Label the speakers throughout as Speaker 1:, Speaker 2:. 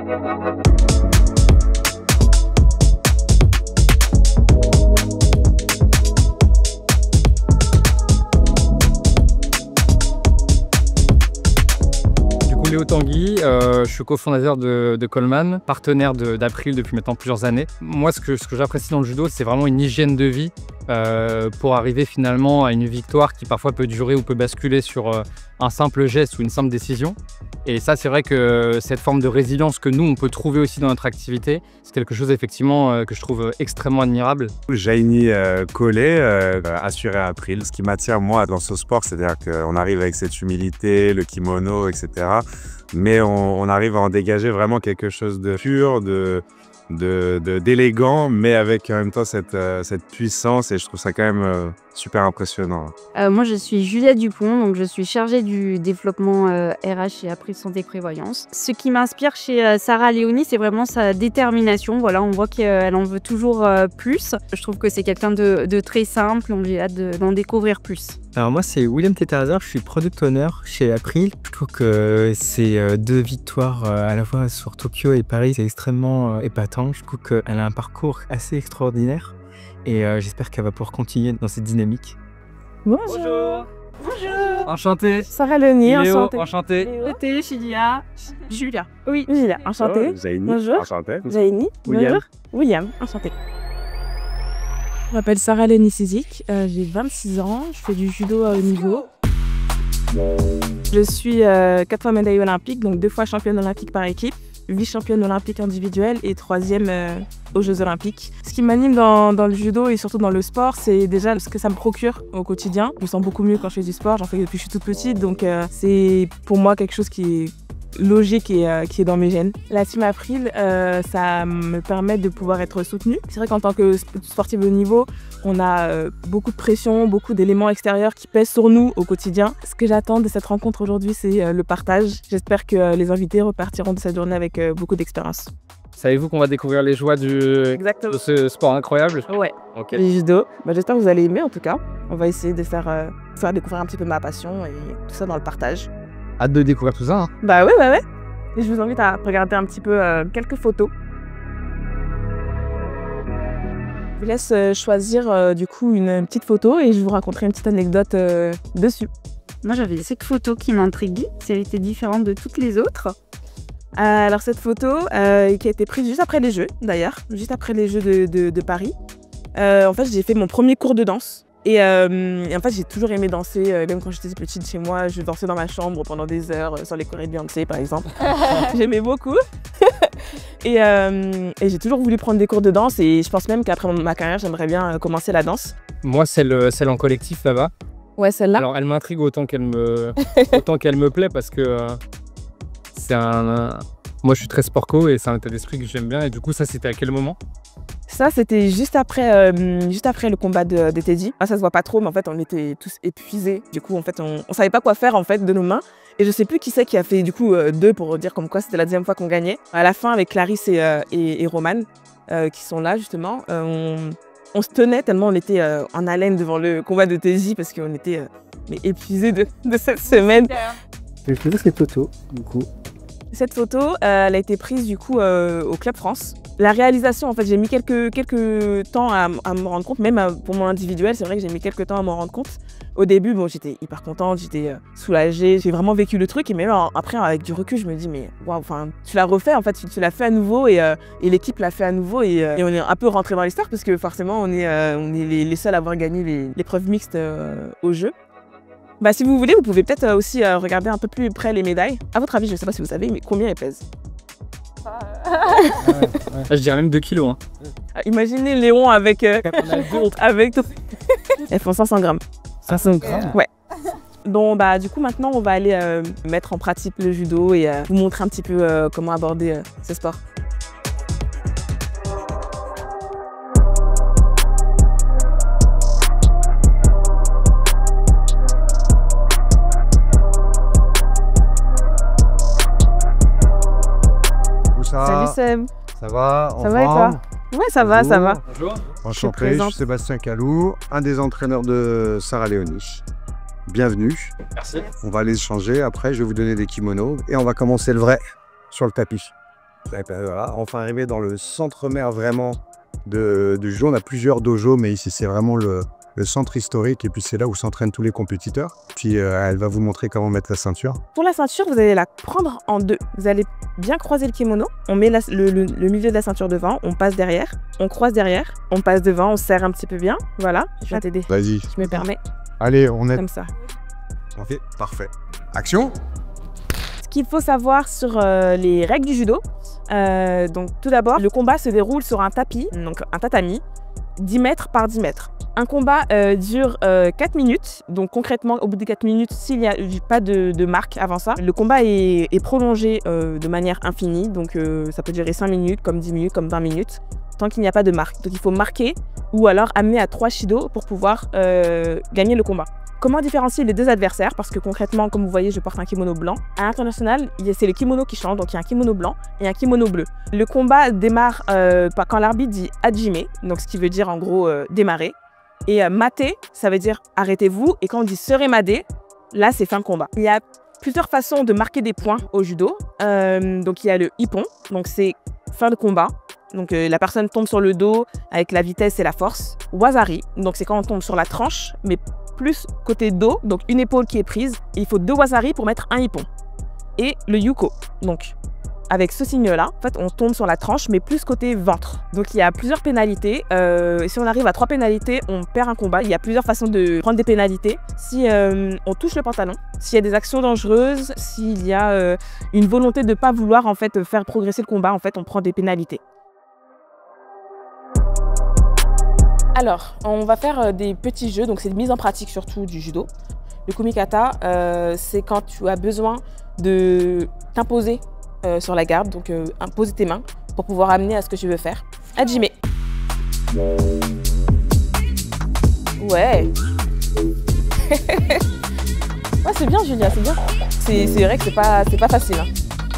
Speaker 1: Léo Tanguy, je suis cofondateur de Coleman, partenaire d'April depuis maintenant plusieurs années. Moi, ce que j'apprécie dans le judo, c'est vraiment une hygiène de vie pour arriver finalement à une victoire qui parfois peut durer ou peut basculer sur un simple geste ou une simple décision. Et ça, c'est vrai que cette forme de résilience que nous, on peut trouver aussi dans notre activité, c'est quelque chose effectivement que je trouve extrêmement admirable.
Speaker 2: Jaini Collet, assuré à April. Ce qui m'attire moi dans ce sport, c'est-à-dire qu'on arrive avec cette humilité, le kimono, etc. Mais on arrive à en dégager vraiment quelque chose de pur, d'élégant, mais avec en même temps cette puissance, et je trouve ça quand même super impressionnant.
Speaker 3: Moi je suis Juliette Dupont, donc je suis chargée du développement RH chez April Santé Prévoyance. Ce qui m'inspire chez Sarah Léonie, c'est vraiment sa détermination. Voilà, on voit qu'elle en veut toujours plus. Je trouve que c'est quelqu'un de très simple, on a hâte d'en découvrir plus.
Speaker 4: Alors moi c'est William Tétarazar, je suis Product Owner chez April. Je trouve que ces 2 victoires à la fois sur Tokyo et Paris, c'est extrêmement épatant. Je trouve qu'elle a un parcours assez extraordinaire et j'espère qu'elle va pouvoir continuer dans cette dynamique.
Speaker 3: Bonjour.
Speaker 1: Bonjour. Enchanté.
Speaker 5: Sarah Léonie,
Speaker 1: enchantée. Enchanté.
Speaker 3: Léo, Chilia.
Speaker 5: Julia.
Speaker 3: Oui.
Speaker 5: Julia, enchantée.
Speaker 2: Jaini,
Speaker 5: bonjour.
Speaker 2: enchanté.
Speaker 5: Jaini,
Speaker 1: William.
Speaker 5: bonjour. William, enchanté. Je m'appelle Sarah Léonie Sizik, j'ai 26 ans, je fais du judo à haut niveau. Je suis 4 fois médaillée olympique, donc 2 fois championne olympique par équipe, vice-championne olympique individuelle et 3e aux Jeux olympiques. Ce qui m'anime dans le judo et surtout dans le sport, c'est déjà ce que ça me procure au quotidien. Je me sens beaucoup mieux quand je fais du sport, j'en fais depuis que je suis toute petite, donc c'est pour moi quelque chose qui est logique et qui est dans mes gènes. La team April, ça me permet de pouvoir être soutenue. C'est vrai qu'en tant que sportive de haut niveau, on a beaucoup de pression, beaucoup d'éléments extérieurs qui pèsent sur nous au quotidien. Ce que j'attends de cette rencontre aujourd'hui, c'est le partage. J'espère que les invités repartiront de cette journée avec beaucoup d'expérience.
Speaker 1: Savez-vous qu'on va découvrir les joies de ce sport incroyable?
Speaker 5: Ouais,
Speaker 1: okay.
Speaker 5: Le judo. J'espère que vous allez aimer en tout cas. On va essayer de faire découvrir un petit peu ma passion et tout ça dans le partage.
Speaker 1: Hâte de découvrir tout ça. Hein.
Speaker 5: Bah ouais. Et je vous invite à regarder un petit peu quelques photos. Je vous laisse choisir du coup une petite photo et je vous raconterai une petite anecdote dessus.
Speaker 3: Moi j'avais cette photo qui m'intrigue, si elle était différente de toutes les autres.
Speaker 5: Alors cette photo qui a été prise juste après les Jeux d'ailleurs, juste après les Jeux de Paris. En fait j'ai fait mon premier cours de danse. Et en fait, j'ai toujours aimé danser, même quand j'étais petite chez moi, je dansais dans ma chambre pendant des heures sur les chorés de Beyoncé par exemple. J'aimais beaucoup. et j'ai toujours voulu prendre des cours de danse et je pense même qu'après ma carrière, j'aimerais bien commencer la danse.
Speaker 1: Moi, celle en collectif là-bas.
Speaker 5: Ouais, celle-là.
Speaker 1: Alors, elle m'intrigue autant qu'elle me plaît parce que c'est un... Moi, je suis très sportco et c'est un état d'esprit que j'aime bien. Et du coup, ça, c'était à quel moment?
Speaker 5: Ça, c'était juste après le combat de Teddy. Ça se voit pas trop, mais en fait, on était tous épuisés. Du coup, en fait, on savait pas quoi faire en fait de nos mains. Et je sais plus qui c'est qui a fait du coup 2 pour dire comme quoi c'était la 2e fois qu'on gagnait. À la fin, avec Clarisse et Roman, qui sont là justement, on se tenait tellement on était en haleine devant le combat de Teddy parce qu'on était épuisés de cette semaine.
Speaker 4: Je vais faire cette photo, du coup.
Speaker 5: Cette photo, elle a été prise du coup au Club France. La réalisation, en fait, j'ai mis quelques temps à me rendre compte, même pour mon individuel, c'est vrai que j'ai mis quelques temps à m'en rendre compte. Au début, bon, j'étais hyper contente, j'étais soulagée, j'ai vraiment vécu le truc. Et même après, avec du recul, je me dis, mais waouh, enfin, tu l'as refait, en fait, tu l'as fait à nouveau et l'équipe l'a fait à nouveau. Et on est un peu rentré dans l'histoire parce que forcément, on est les seuls à avoir gagné l'épreuve mixte au jeu. Bah, si vous voulez, vous pouvez peut-être aussi regarder un peu plus près les médailles. À votre avis, je ne sais pas si vous savez, mais combien elles pèsent?
Speaker 1: Je dirais même 2 kilos. Hein.
Speaker 5: Imaginez Léon avec... Elles font 500 grammes.
Speaker 4: 500 grammes?
Speaker 5: Ouais. Donc bah, du coup, maintenant, on va aller mettre en pratique le judo et vous montrer un petit peu comment aborder ce sport. Salut Seb.
Speaker 2: Ça va?
Speaker 5: Ça va et toi? Ouais, ça va, ça va.
Speaker 1: Bonjour.
Speaker 2: Enchanté, je suis Sébastien Calou, un des entraîneurs de Sarah Léonie. Bienvenue.
Speaker 1: Merci.
Speaker 2: On va aller échanger, après je vais vous donner des kimonos et on va commencer le vrai sur le tapis.
Speaker 6: Et ben, voilà, enfin arrivé dans le centre-mère vraiment du judo. On a plusieurs dojos, mais ici c'est vraiment le centre historique et puis c'est là où s'entraînent tous les compétiteurs. Puis elle va vous montrer comment mettre la ceinture.
Speaker 5: Pour la ceinture, vous allez la prendre en deux. Vous allez bien croiser le kimono. On met le milieu de la ceinture devant, on passe derrière, on croise derrière, on passe devant, on serre un petit peu bien. Voilà, je vais t'aider.
Speaker 6: Vas-y.
Speaker 5: Je me permets,
Speaker 6: Allez, on est...
Speaker 5: comme ça.
Speaker 6: Ok, parfait. Action.
Speaker 5: Ce qu'il faut savoir sur les règles du judo, donc tout d'abord, le combat se déroule sur un tapis, donc un tatami, 10 mètres par 10 mètres. Un combat dure 4 minutes, donc concrètement, au bout de 4 minutes, s'il n'y a pas de marque avant ça, le combat est prolongé de manière infinie, donc ça peut durer 5 minutes, comme 10 minutes, comme 20 minutes, tant qu'il n'y a pas de marque. Donc il faut marquer ou alors amener à 3 shido pour pouvoir gagner le combat. Comment différencier les deux adversaires? Parce que concrètement, comme vous voyez, je porte un kimono blanc. À l'international, c'est le kimono qui change, donc il y a un kimono blanc et un kimono bleu. Le combat démarre quand l'arbitre dit « hajime », donc ce qui veut dire en gros démarrer. Et mate, ça veut dire « arrêtez-vous ». Et quand on dit « seremade », là c'est fin de combat. Il y a plusieurs façons de marquer des points au judo. Donc il y a le ippon, donc c'est fin de combat. Donc la personne tombe sur le dos avec la vitesse et la force. Wazari, donc c'est quand on tombe sur la tranche, mais plus côté dos, donc une épaule qui est prise. Et il faut 2 wazari pour mettre un ippon. Et le yuko, donc avec ce signe-là, en fait, on tombe sur la tranche, mais plus côté ventre. Donc il y a plusieurs pénalités. Et si on arrive à 3 pénalités, on perd un combat. Il y a plusieurs façons de prendre des pénalités. Si on touche le pantalon, s'il y a des actions dangereuses, s'il y a une volonté de ne pas vouloir en fait faire progresser le combat, en fait, on prend des pénalités. Alors, on va faire des petits jeux, donc c'est une mise en pratique surtout du judo. Le kumikata, c'est quand tu as besoin de t'imposer sur la garde, donc imposer tes mains pour pouvoir amener à ce que tu veux faire. Hajime. Ouais. Ouais, c'est bien Julia, c'est bien. C'est vrai que c'est pas facile. Hein.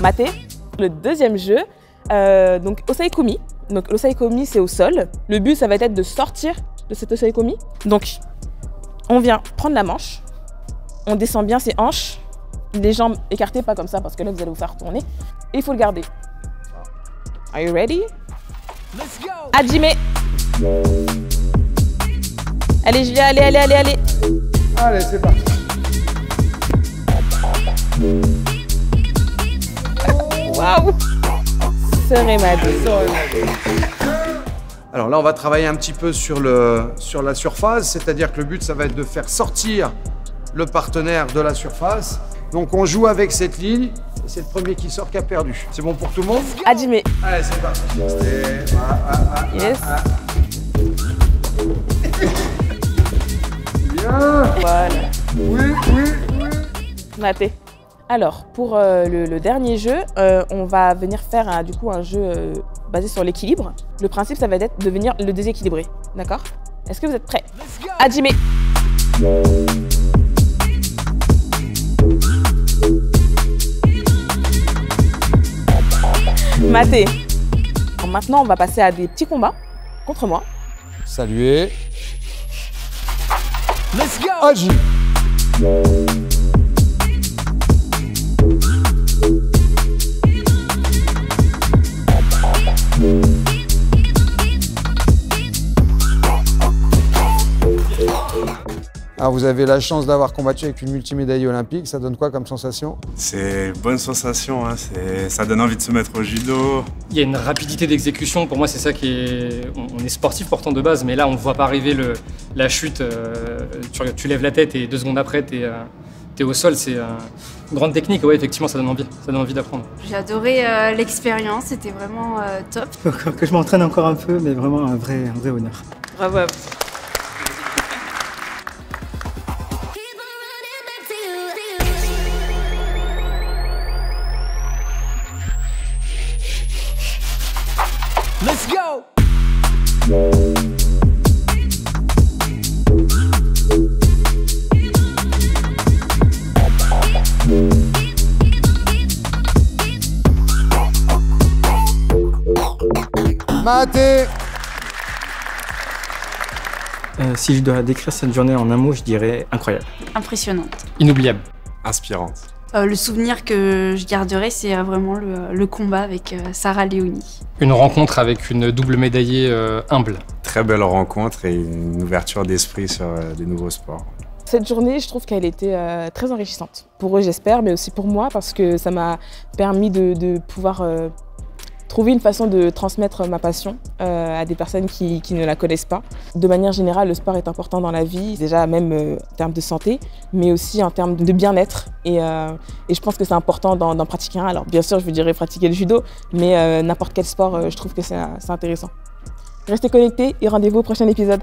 Speaker 5: Mate. Le deuxième jeu, donc osaikomi. Donc l'osaikomi, c'est au sol. Le but, ça va être de sortir de cet osaikomi. Donc, on vient prendre la manche. On descend bien ses hanches. Les jambes écartées, pas comme ça, parce que là, vous allez vous faire tourner. Et il faut le garder. Are you ready? Let's go! Hajime! Allez, Julia, allez, allez, allez, allez!
Speaker 6: Allez, c'est parti.
Speaker 5: Waouh! Seremade.
Speaker 7: Alors là, on va travailler un petit peu sur la surface, c'est-à-dire que le but, ça va être de faire sortir le partenaire de la surface. Donc on joue avec cette ligne, et c'est le premier qui sort qui a perdu. C'est bon pour tout le monde?
Speaker 5: Hajime.
Speaker 7: Allez, c'est parti.
Speaker 5: Yes.
Speaker 7: Bien.
Speaker 5: Voilà.
Speaker 7: Oui.
Speaker 5: Maté. Alors, pour le dernier jeu, on va venir faire du coup un jeu basé sur l'équilibre. Le principe, ça va être de venir le déséquilibrer. D'accord? Est-ce que vous êtes prêts? Hajime. Maté. Maintenant, on va passer à des petits combats contre moi.
Speaker 7: Saluez. Let's go! Agi. Alors vous avez la chance d'avoir combattu avec une multimédaille olympique, ça donne quoi comme sensation?
Speaker 2: C'est une bonne sensation, hein. Ça donne envie de se mettre au judo.
Speaker 1: Il y a une rapidité d'exécution, pour moi c'est ça qui est... On est sportif pourtant de base, mais là on ne voit pas arriver la chute. Tu lèves la tête et 2 secondes après t'es au sol, c'est une grande technique, ouais effectivement ça donne envie d'apprendre.
Speaker 3: J'ai adoré l'expérience, c'était vraiment top.
Speaker 4: Encore que je m'entraîne encore un peu, mais vraiment un vrai honneur.
Speaker 5: Bravo.
Speaker 7: Let's go! Maté!
Speaker 4: Si je dois décrire cette journée en un mot, je dirais incroyable.
Speaker 3: Impressionnante.
Speaker 1: Inoubliable.
Speaker 2: Inspirante.
Speaker 3: Le souvenir que je garderai, c'est vraiment le combat avec Sarah Léonie.
Speaker 1: Une rencontre avec une double médaillée humble.
Speaker 2: Très belle rencontre et une ouverture d'esprit sur des nouveaux sports.
Speaker 5: Cette journée, je trouve qu'elle était très enrichissante. Pour eux, j'espère, mais aussi pour moi, parce que ça m'a permis de pouvoir trouver une façon de transmettre ma passion à des personnes qui ne la connaissent pas. De manière générale, le sport est important dans la vie, déjà même en termes de santé, mais aussi en termes de bien-être. Et je pense que c'est important d'en pratiquer un. Alors bien sûr, je vous dirais pratiquer le judo, mais n'importe quel sport, je trouve que c'est intéressant. Restez connectés et rendez-vous au prochain épisode.